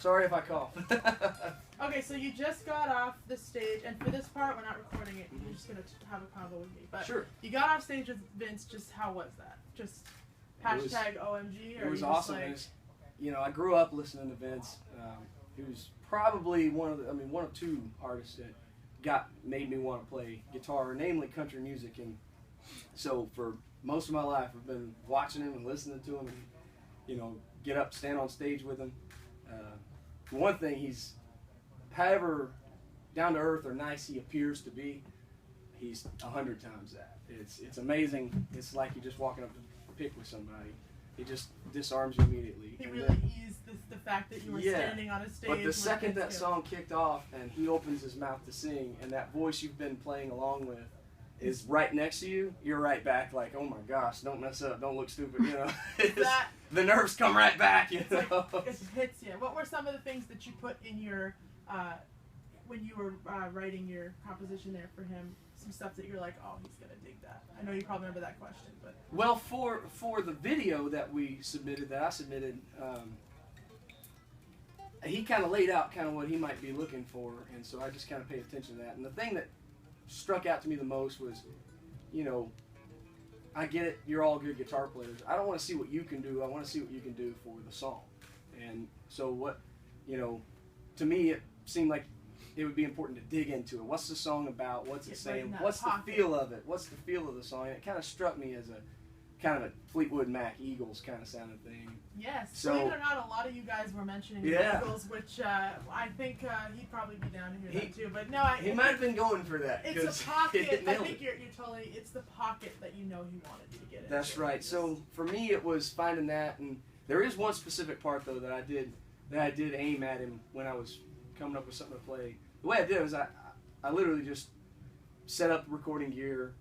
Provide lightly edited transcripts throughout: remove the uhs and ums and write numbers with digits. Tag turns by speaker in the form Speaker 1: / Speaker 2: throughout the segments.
Speaker 1: Sorry if I cough.
Speaker 2: Okay, so you just got off the stage, and for this part, we're not recording it. You're just gonna have a convo with me. But
Speaker 1: sure.
Speaker 2: You got off stage with Vince. Just how was that? Just hashtag OMG? Or
Speaker 1: It was
Speaker 2: you
Speaker 1: awesome.
Speaker 2: Just like...
Speaker 1: It was, you know, I grew up listening to Vince. He was probably one of two artists that made me want to play guitar, namely country music. And so for most of my life, I've been watching him and listening to him, and you know, get up, stand on stage with him. For one thing, he's, however down to earth or nice he appears to be, he's 100 times that. It's amazing. It's like you're just walking up to pick with somebody. He just disarms you immediately.
Speaker 2: He really eased the fact that you were standing on a stage.
Speaker 1: But the second that song kicked off and he opens his mouth to sing, and that voice you've been playing along with is right next to you, you're right back like, oh my gosh, don't mess up, don't look stupid, you know. The nerves come right back, you know.
Speaker 2: Like, it hits you. What were some of the things that you put in your, when you were writing your composition there for him, some stuff that you're like, oh, he's going to dig that? I know you probably remember that question, but.
Speaker 1: Well, for the video that I submitted, he kind of laid out kind of what he might be looking for, and so I just kind of paid attention to that. And the thing that struck out to me the most was, you know, I get it, you're all good guitar players. I don't want to see what you can do, I want to see what you can do for the song. And so what, you know, to me it seemed like it would be important to dig into it. What's the song about? What's it saying? What's the feel of it? What's the feel of the song? And it kind of struck me as a kind of a Fleetwood Mac Eagles kind of sounding thing.
Speaker 2: Yes.
Speaker 1: So,
Speaker 2: believe it or not, a lot of you guys were mentioning the Eagles, which I think he'd probably be down to hear that too. But no,
Speaker 1: he might have been going for that.
Speaker 2: It's a pocket. I think you're totally. It's the pocket that you know he wanted you to get in.
Speaker 1: That's right. So for me, it was finding that, and there is one specific part though that I did aim at him when I was coming up with something to play. The way I did it was I literally just set up recording gear,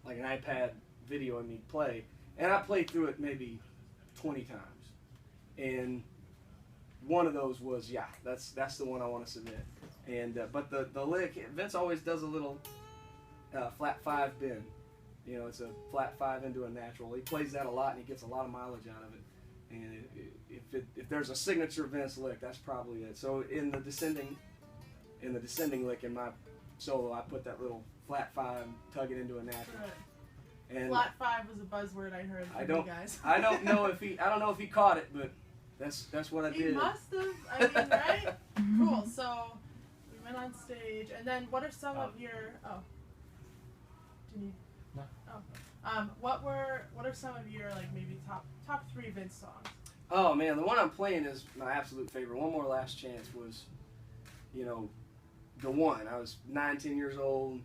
Speaker 1: like an iPad video, and me play. And I played through it maybe 20 times, and one of those was that's the one I want to submit. And but the lick, Vince always does a little flat 5 bend. You know, it's a flat 5 into a natural. He plays that a lot, and he gets a lot of mileage out of it. And if there's a signature Vince lick, that's probably it. So in the descending lick in my solo, I put that little flat 5, tug it into a natural.
Speaker 2: Right.
Speaker 1: And
Speaker 2: flat 5 was a buzzword I heard from you guys.
Speaker 1: I don't know if he caught it, but that's what I did.
Speaker 2: He must have. I mean, right? Cool. So we went on stage, and then what are some of your? Oh, do you?
Speaker 3: No.
Speaker 2: Oh, what are some of your like maybe top 3 Vince songs?
Speaker 1: Oh man, the one I'm playing is my absolute favorite. One More Last Chance was, you know, the one. I was 9-10 years old.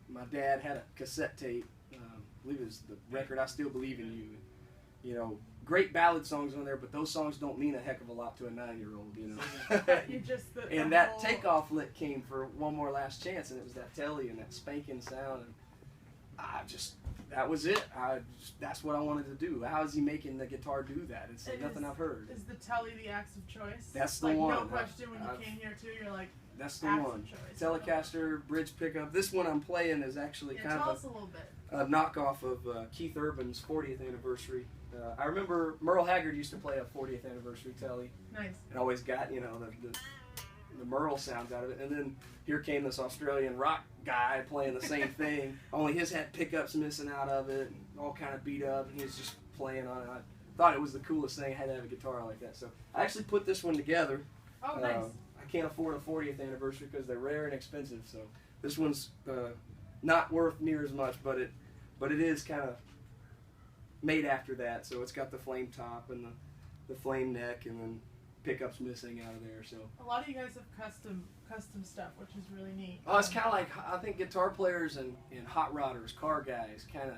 Speaker 1: My dad had a cassette tape. I believe it was the record I Still Believe in You. You know, great ballad songs on there, but those songs don't mean a heck of a lot to a 9-year-old, you know.
Speaker 2: You just
Speaker 1: and that takeoff lick came for One More Last Chance, and it was that telly and that spanking sound, and that was it. That's what I wanted to do. How is he making the guitar do that? It's nothing I've heard.
Speaker 2: Is the telly the axe of choice?
Speaker 1: That's the
Speaker 2: like,
Speaker 1: one.
Speaker 2: No question. When you came here too, you're like.
Speaker 1: That's the one. Telecaster, bridge pickup. This one I'm playing is actually kind
Speaker 2: tell
Speaker 1: of
Speaker 2: us a little bit.
Speaker 1: A knockoff of Keith Urban's 40th anniversary. I remember Merle Haggard used to play a 40th anniversary telly.
Speaker 2: Nice.
Speaker 1: And always got, you know, the Merle sounds out of it. And then here came this Australian rock guy playing the same thing. Only his had pickups missing out of it, and all kind of beat up, and he was just playing on it. I thought it was the coolest thing. I had to have a guitar like that. So I actually put this one together.
Speaker 2: Oh, nice.
Speaker 1: I can't afford a 40th anniversary because they're rare and expensive. So this one's not worth near as much, but it is kind of made after that. So it's got the flame top and the flame neck, and then pickups missing out of there. So
Speaker 2: a lot of you guys have custom stuff, which is really neat.
Speaker 1: Oh, it's kind of like, I think guitar players and hot rodders, car guys, kind of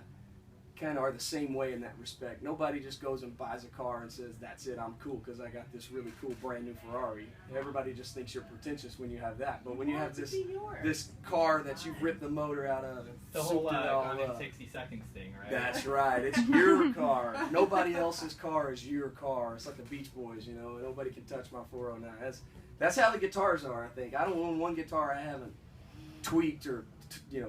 Speaker 1: are the same way in that respect. Nobody just goes and buys a car and says, that's it, I'm cool because I got this really cool brand new Ferrari. Everybody just thinks you're pretentious when you have that. But when you have this car that you've ripped the motor out of and
Speaker 3: the whole Gone in 60 Seconds thing, right?
Speaker 1: That's right. It's your car. Nobody else's car is your car. It's like the Beach Boys, you know. Nobody can touch my 409. That's how the guitars are, I think. I don't own one guitar I haven't tweaked or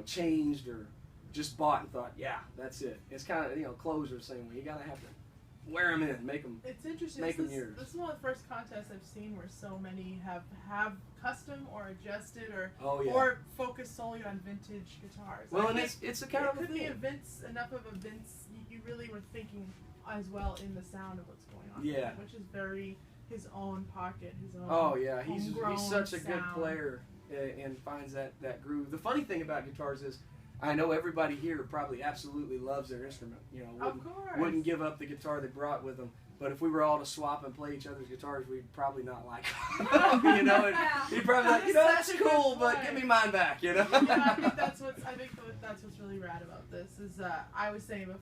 Speaker 1: changed or just bought and thought, yeah, that's it. It's kind of, clothes are the same way. You gotta have to wear them in, make them.
Speaker 2: It's interesting.
Speaker 1: Make 'em yours.
Speaker 2: This is one of the first contests I've seen where so many have custom or adjusted or focused solely on vintage guitars.
Speaker 1: Well, and it's a kind of a
Speaker 2: could be
Speaker 1: thing.
Speaker 2: enough of a Vince. You really were thinking as well in the sound of what's going on.
Speaker 1: Yeah.
Speaker 2: Which is very his own pocket, his own.
Speaker 1: Oh yeah, he's such a
Speaker 2: sound.
Speaker 1: good player and finds that groove. The funny thing about guitars is, I know everybody here probably absolutely loves their instrument. You know, wouldn't give up the guitar they brought with them. But if we were all to swap and play each other's guitars, we'd probably not like them. You know, he'd probably like, that's cool, but give me mine back. You know.
Speaker 2: Yeah, I think that's what's really rad about this is I was saying